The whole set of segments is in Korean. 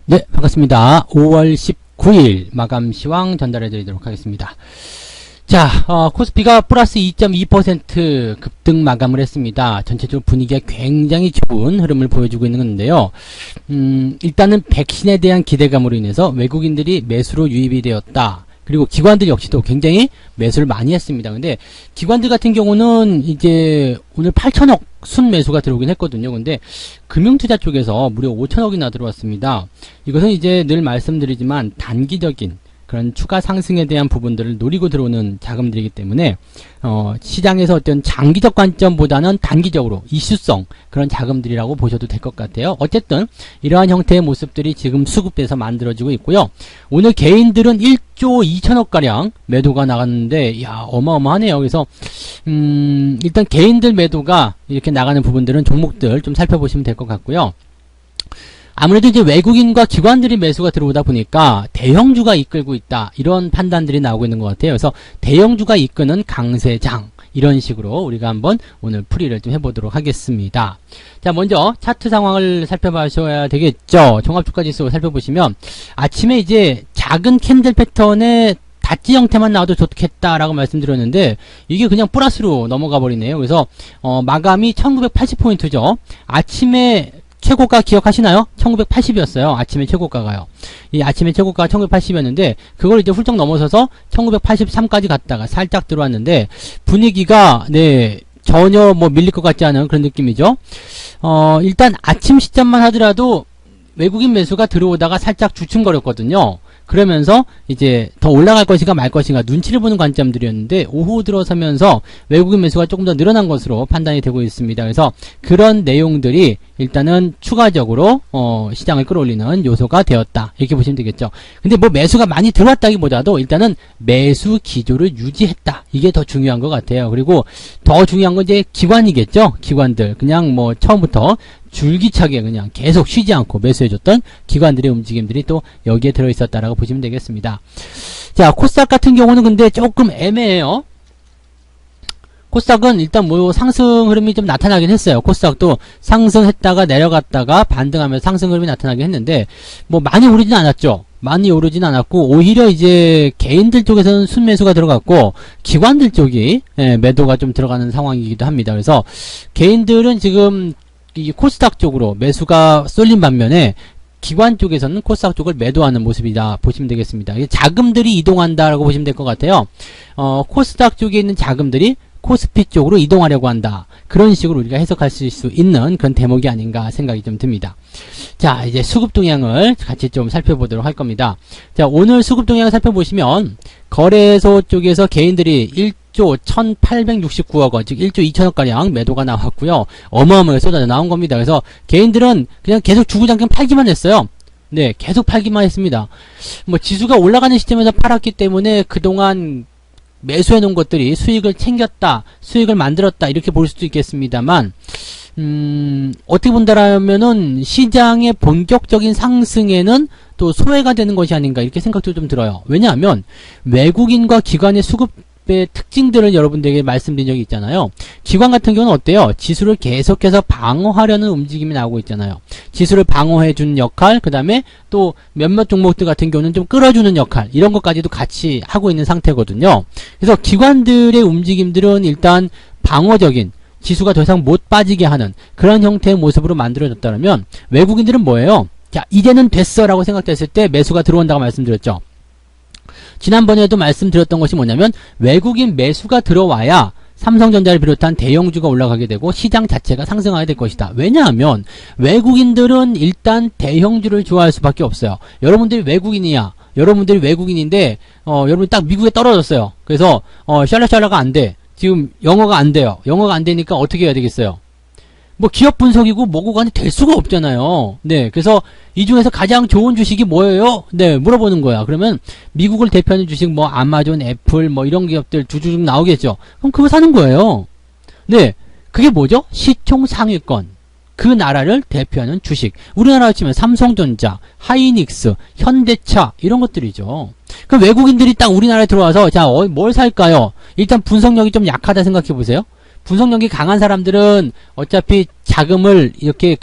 네, 반갑습니다. 5월 19일 마감 시황 전달해 드리도록 하겠습니다. 자, 코스피가 플러스 2.2% 급등 마감을 했습니다. 전체적으로 분위기가 굉장히 좋은 흐름을 보여주고 있는 건데요. 일단은 백신에 대한 기대감으로 인해서 외국인들이 매수로 유입이 되었다. 그리고 기관들 역시도 굉장히 매수를 많이 했습니다. 근데 기관들 같은 경우는 이제 오늘 8천억 순매수가 들어오긴 했거든요. 근데 금융투자 쪽에서 무려 5천억이나 들어왔습니다. 이것은 이제 늘 말씀드리지만 단기적인 그런 추가 상승에 대한 부분들을 노리고 들어오는 자금들이기 때문에 시장에서 어떤 장기적 관점보다는 단기적으로 이슈성 그런 자금들이라고 보셔도 될 것 같아요. 어쨌든 이러한 형태의 모습들이 지금 수급돼서 만들어지고 있고요. 오늘 개인들은 1조 2천억가량 매도가 나갔는데 이야 어마어마하네요. 그래서 일단 개인들 매도가 이렇게 나가는 부분들은 종목들 좀 살펴보시면 될 것 같고요. 아무래도 이제 외국인과 기관들이 매수가 들어오다 보니까 대형주가 이끌고 있다. 이런 판단들이 나오고 있는 것 같아요. 그래서 대형주가 이끄는 강세장. 이런 식으로 우리가 한번 오늘 풀이를 좀 해보도록 하겠습니다. 자, 먼저 차트 상황을 살펴보셔야 되겠죠. 종합주가지수 살펴보시면 아침에 이제 작은 캔들 패턴의 다지 형태만 나와도 좋겠다라고 말씀드렸는데 이게 그냥 플러스로 넘어가 버리네요. 그래서 마감이 1980포인트죠. 아침에 최고가 기억하시나요? 1980이었어요. 아침에 최고가가요. 이 아침에 최고가가 1980이었는데 그걸 이제 훌쩍 넘어서서 1983까지 갔다가 살짝 들어왔는데 분위기가 전혀 뭐 밀릴 것 같지 않은 그런 느낌이죠. 일단 아침 시점만 하더라도 외국인 매수가 들어오다가 살짝 주춤거렸거든요. 그러면서 이제 더 올라갈 것인가 말 것인가 눈치를 보는 관점들이었는데 오후 들어서면서 외국인 매수가 조금 더 늘어난 것으로 판단이 되고 있습니다. 그래서 그런 내용들이 일단은 추가적으로 시장을 끌어올리는 요소가 되었다. 이렇게 보시면 되겠죠. 근데 뭐 매수가 많이 들어왔다기보다도 일단은 매수 기조를 유지했다. 이게 더 중요한 것 같아요. 그리고 더 중요한 건 이제 기관이겠죠. 기관들 그냥 뭐 처음부터 줄기차게 그냥 계속 쉬지 않고 매수해줬던 기관들의 움직임들이 또 여기에 들어있었다라고 보시면 되겠습니다. 자, 코스닥 같은 경우는 근데 조금 애매해요. 코스닥은 일단 뭐 상승 흐름이 좀 나타나긴 했어요. 코스닥도 상승했다가 내려갔다가 반등하면서 상승 흐름이 나타나긴 했는데 뭐 많이 오르진 않았죠. 많이 오르진 않았고 오히려 이제 개인들 쪽에서는 순매수가 들어갔고 기관들 쪽이 매도가 좀 들어가는 상황이기도 합니다. 그래서 개인들은 지금 이 코스닥 쪽으로 매수가 쏠린 반면에 기관 쪽에서는 코스닥 쪽을 매도하는 모습이다 보시면 되겠습니다. 자금들이 이동한다라고 보시면 될 것 같아요. 코스닥 쪽에 있는 자금들이 코스피 쪽으로 이동하려고 한다. 그런 식으로 우리가 해석할 수 있는 그런 대목이 아닌가 생각이 좀 듭니다. 자, 이제 수급 동향을 같이 좀 살펴보도록 할 겁니다. 자, 오늘 수급 동향을 살펴보시면 거래소 쪽에서 개인들이 1조 1869억 원, 즉 1조 2천억가량 매도가 나왔고요. 어마어마하게 쏟아져 나온 겁니다. 그래서 개인들은 그냥 계속 주구장창 팔기만 했어요. 네, 계속 팔기만 했습니다. 뭐 지수가 올라가는 시점에서 팔았기 때문에 그동안 매수해 놓은 것들이 수익을 챙겼다, 수익을 만들었다 이렇게 볼 수도 있겠습니다만 어떻게 본다라면은 시장의 본격적인 상승에는 또 소외가 되는 것이 아닌가 이렇게 생각도 좀 들어요. 왜냐하면 외국인과 기관의 수급의 특징들을 여러분들에게 말씀드린 적이 있잖아요. 기관 같은 경우는 어때요? 지수를 계속해서 방어하려는 움직임이 나오고 있잖아요. 지수를 방어해주는 역할, 그 다음에 또 몇몇 종목들 같은 경우는 좀 끌어주는 역할, 이런 것까지도 같이 하고 있는 상태거든요. 그래서 기관들의 움직임들은 일단 방어적인, 지수가 더 이상 못 빠지게 하는 그런 형태의 모습으로 만들어졌다면 외국인들은 뭐예요? 자, 이제는 됐어 라고 생각됐을 때 매수가 들어온다고 말씀드렸죠. 지난번에도 말씀드렸던 것이 뭐냐면 외국인 매수가 들어와야 삼성전자를 비롯한 대형주가 올라가게 되고 시장 자체가 상승하게 될 것이다. 왜냐하면 외국인들은 일단 대형주를 좋아할 수밖에 없어요. 여러분들이 외국인이야. 여러분들이 외국인인데 여러분이 딱 미국에 떨어졌어요. 그래서 샬라샬라가 안 돼. 지금 영어가 안 돼요. 영어가 안 되니까 어떻게 해야 되겠어요? 뭐 기업 분석이고 뭐고 간에 될 수가 없잖아요. 네, 그래서 이 중에서 가장 좋은 주식이 뭐예요? 네, 물어보는 거야. 그러면 미국을 대표하는 주식 뭐 아마존, 애플 뭐 이런 기업들 주주쭉 나오겠죠. 그럼 그거 사는 거예요. 네, 그게 뭐죠? 시총 상위권. 그 나라를 대표하는 주식. 우리나라로 치면 삼성전자, 하이닉스, 현대차 이런 것들이죠. 그럼 외국인들이 딱 우리나라에 들어와서 자, 뭘 살까요? 일단 분석력이 좀 약하다 생각해 보세요. 분석력이 강한 사람들은 어차피 자금을 이렇게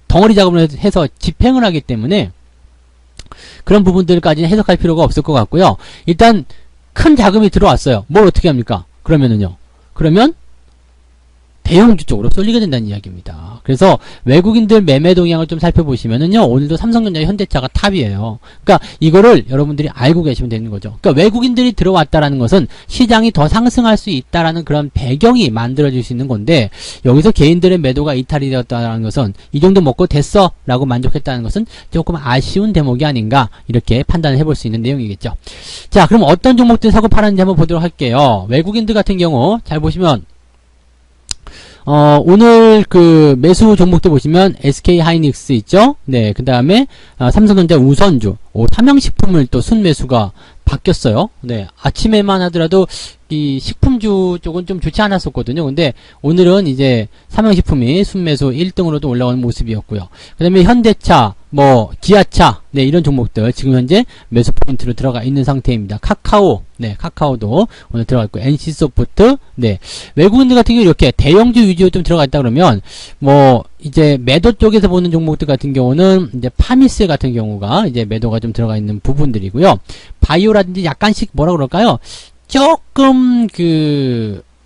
덩어리 자금을 해서 집행을 하기 때문에 그런 부분들까지는 해석할 필요가 없을 것 같고요. 일단 큰 자금이 들어왔어요. 뭘 어떻게 합니까? 그러면 대형주 쪽으로 쏠리게 된다는 이야기입니다. 그래서 외국인들 매매 동향을 좀 살펴보시면은요, 오늘도 삼성전자, 현대차가 탑이에요. 그러니까 이거를 여러분들이 알고 계시면 되는 거죠. 그러니까 외국인들이 들어왔다라는 것은 시장이 더 상승할 수 있다라는 그런 배경이 만들어질 수 있는 건데, 여기서 개인들의 매도가 이탈이 되었다는 것은 이 정도 먹고 됐어 라고 만족했다는 것은 조금 아쉬운 대목이 아닌가, 이렇게 판단을 해볼 수 있는 내용이겠죠. 자, 그럼 어떤 종목들 사고 팔았는지 한번 보도록 할게요. 외국인들 같은 경우 잘 보시면 오늘 그 매수 종목도 보시면 SK 하이닉스 있죠? 네, 그 다음에 삼성전자 우선주, 삼양식품을 또 순매수가 바뀌었어요. 네, 아침에만 하더라도 이 식품주 쪽은 좀 좋지 않았었거든요. 근데 오늘은 이제 삼양식품이 순매수 1등으로도 올라오는 모습이었고요. 그 다음에 현대차, 기아차, 네, 이런 종목들 지금 현재 매수 포인트로 들어가 있는 상태입니다. 카카오, 네, 카카오도 오늘 들어가 있고, NC소프트, 네, 외국인들 같은 경우 이렇게 대형주 위주로 좀 들어가 있다 그러면, 이제 매도 쪽에서 보는 종목들 같은 경우는 이제 파미스 같은 경우가 이제 매도가 좀 들어가 있는 부분들이고요. 바이오라든지 약간씩 뭐라 그럴까요? 조금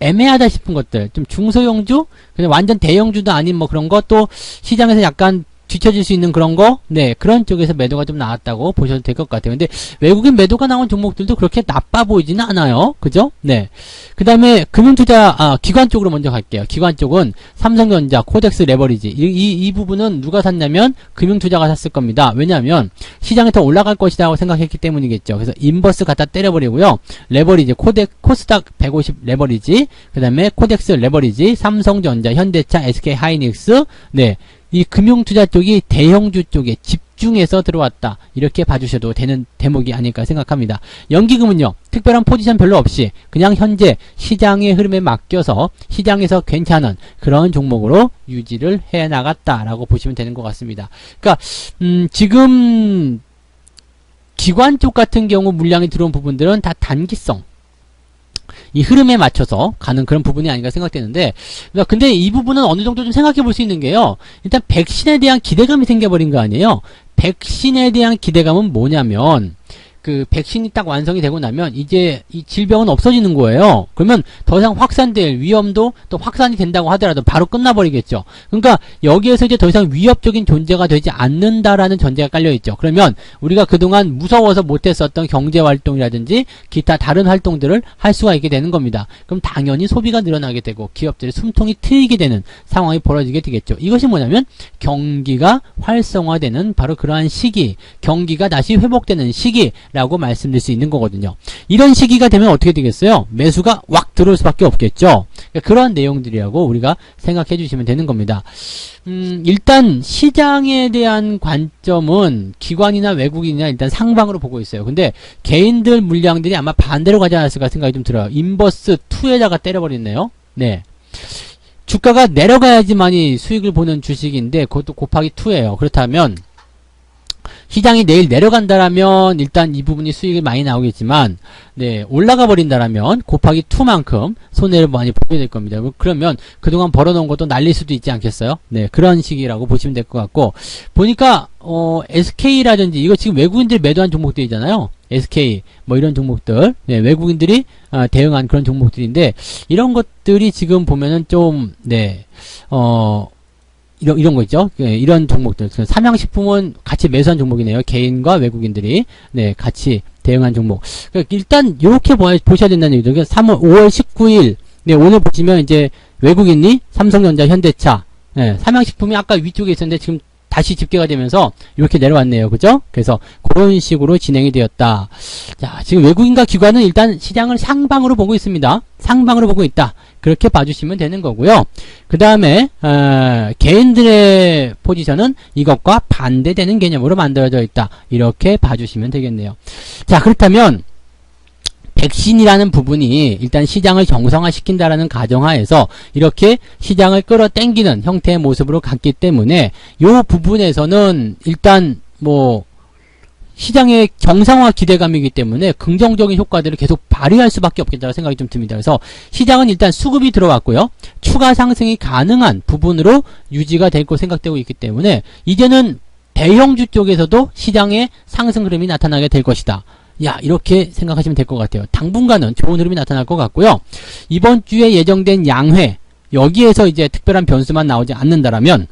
애매하다 싶은 것들, 좀 중소형주, 그냥 완전 대형주도 아닌 그런 거, 또 시장에서 약간 뒤처질 수 있는 그런 거, 네, 그런 쪽에서 매도가 좀 나왔다고 보셔도 될 것 같아요. 근데 외국인 매도가 나온 종목들도 그렇게 나빠 보이지는 않아요. 그죠? 네. 그 다음에 기관 쪽으로 먼저 갈게요. 기관 쪽은 삼성전자, 코덱스 레버리지. 이 부분은 누가 샀냐면 금융투자가 샀을 겁니다. 왜냐하면 시장에 더 올라갈 것이라고 생각했기 때문이겠죠. 그래서 인버스 갖다 때려버리고요. 레버리지, 코스닥 150 레버리지, 그 다음에 코덱스 레버리지, 삼성전자, 현대차, SK 하이닉스, 네. 이 금융투자 쪽이 대형주 쪽에 집중해서 들어왔다. 이렇게 봐주셔도 되는 대목이 아닐까 생각합니다. 연기금은요, 특별한 포지션 별로 없이 그냥 현재 시장의 흐름에 맡겨서 시장에서 괜찮은 그런 종목으로 유지를 해 나갔다라고 보시면 되는 것 같습니다. 그러니까 지금 기관 쪽 같은 경우 물량이 들어온 부분들은 다 단기성, 이 흐름에 맞춰서 가는 그런 부분이 아닌가 생각되는데, 근데 이 부분은 어느 정도 좀 생각해 볼 수 있는 게요, 일단 백신에 대한 기대감이 생겨버린 거 아니에요. 백신에 대한 기대감은 뭐냐면, 백신이 딱 완성이 되고 나면 이제 이 질병은 없어지는 거예요. 그러면 더 이상 확산될 위험도, 또 확산이 된다고 하더라도 바로 끝나버리겠죠. 그러니까 여기에서 이제 더 이상 위협적인 존재가 되지 않는다라는 전제가 깔려있죠. 그러면 우리가 그동안 무서워서 못했었던 경제활동이라든지 기타 다른 활동들을 할 수가 있게 되는 겁니다. 그럼 당연히 소비가 늘어나게 되고 기업들의 숨통이 트이게 되는 상황이 벌어지게 되겠죠. 이것이 뭐냐면 경기가 활성화되는 바로 그러한 시기, 경기가 다시 회복되는 시기 라고 말씀드릴 수 있는 거거든요. 이런 시기가 되면 어떻게 되겠어요? 매수가 왁 들어올 수밖에 없겠죠. 그러니까 그런 내용들이라고 우리가 생각해 주시면 되는 겁니다. 일단 시장에 대한 관점은 기관이나 외국인이나 일단 상방으로 보고 있어요. 근데 개인들 물량들이 아마 반대로 가지 않았을까 생각이 좀 들어요. 인버스 2에다가 때려버렸네요. 네. 주가가 내려가야지만이 수익을 보는 주식인데 그것도 곱하기 2예요. 그렇다면 시장이 내일 내려간다라면 일단 이 부분이 수익이 많이 나오겠지만, 네, 올라가 버린다라면 곱하기 2만큼 손해를 많이 보게 될 겁니다. 그러면 그동안 벌어놓은 것도 날릴 수도 있지 않겠어요? 네, 그런 식이라고 보시면 될 것 같고, 보니까 SK라든지 이거 지금 외국인들이 매도한 종목들이잖아요. SK 이런 종목들, 네, 외국인들이 대응한 그런 종목들인데, 이런 것들이 지금 보면은 좀, 네, 이런 거 있죠? 네, 이런 종목들. 삼양식품은 같이 매수한 종목이네요. 개인과 외국인들이, 네, 같이 대응한 종목. 그러니까 일단, 요렇게 보셔야 된다는 얘기죠. 그러니까 5월 19일, 네, 오늘 보시면 이제 외국인이 삼성전자, 현대차, 네, 삼양식품이 아까 위쪽에 있었는데 지금 다시 집계가 되면서 이렇게 내려왔네요. 그죠? 그래서 그런 식으로 진행이 되었다. 자, 지금 외국인과 기관은 일단 시장을 상방으로 보고 있습니다. 상방으로 보고 있다. 그렇게 봐주시면 되는 거고요. 그 다음에 개인들의 포지션은 이것과 반대되는 개념으로 만들어져 있다. 이렇게 봐주시면 되겠네요. 자, 그렇다면 백신이라는 부분이 일단 시장을 정상화시킨다라는 가정하에서 이렇게 시장을 끌어당기는 형태의 모습으로 갔기 때문에 요 부분에서는 일단 시장의 정상화 기대감이기 때문에 긍정적인 효과들을 계속 발휘할 수밖에 없겠다는 생각이 좀 듭니다. 그래서 시장은 일단 수급이 들어왔고요. 추가 상승이 가능한 부분으로 유지가 될 거 생각되고 있기 때문에 이제는 대형주 쪽에서도 시장의 상승 흐름이 나타나게 될 것이다. 야, 이렇게 생각하시면 될 것 같아요. 당분간은 좋은 흐름이 나타날 것 같고요. 이번 주에 예정된 양회, 여기에서 이제 특별한 변수만 나오지 않는다라면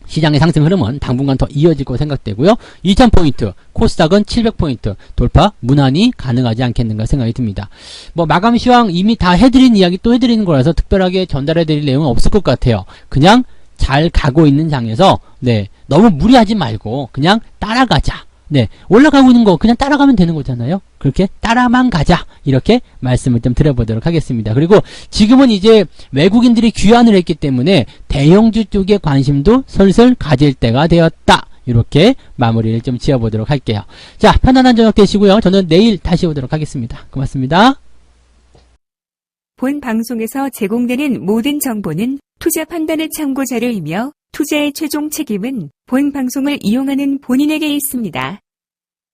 시장의 상승 흐름은 당분간 더 이어질 거 생각되고요. 2000포인트, 코스닥은 700포인트 돌파 무난히 가능하지 않겠는가 생각이 듭니다. 뭐 마감 시황 이미 다 해드린 이야기 또 해드리는 거라서 특별하게 전달해드릴 내용은 없을 것 같아요. 그냥 잘 가고 있는 장에서 네, 너무 무리하지 말고 그냥 따라가자. 네, 올라가고 있는 거 그냥 따라가면 되는 거잖아요. 그렇게 따라만 가자, 이렇게 말씀을 좀 드려보도록 하겠습니다. 그리고 지금은 이제 외국인들이 귀환을 했기 때문에 대형주 쪽에 관심도 슬슬 가질 때가 되었다, 이렇게 마무리를 좀 지어보도록 할게요. 자, 편안한 저녁 되시고요. 저는 내일 다시 오도록 하겠습니다. 고맙습니다. 본 방송에서 제공되는 모든 정보는 투자 판단의 참고 자료이며 투자의 최종 책임은 본 방송을 이용하는 본인에게 있습니다.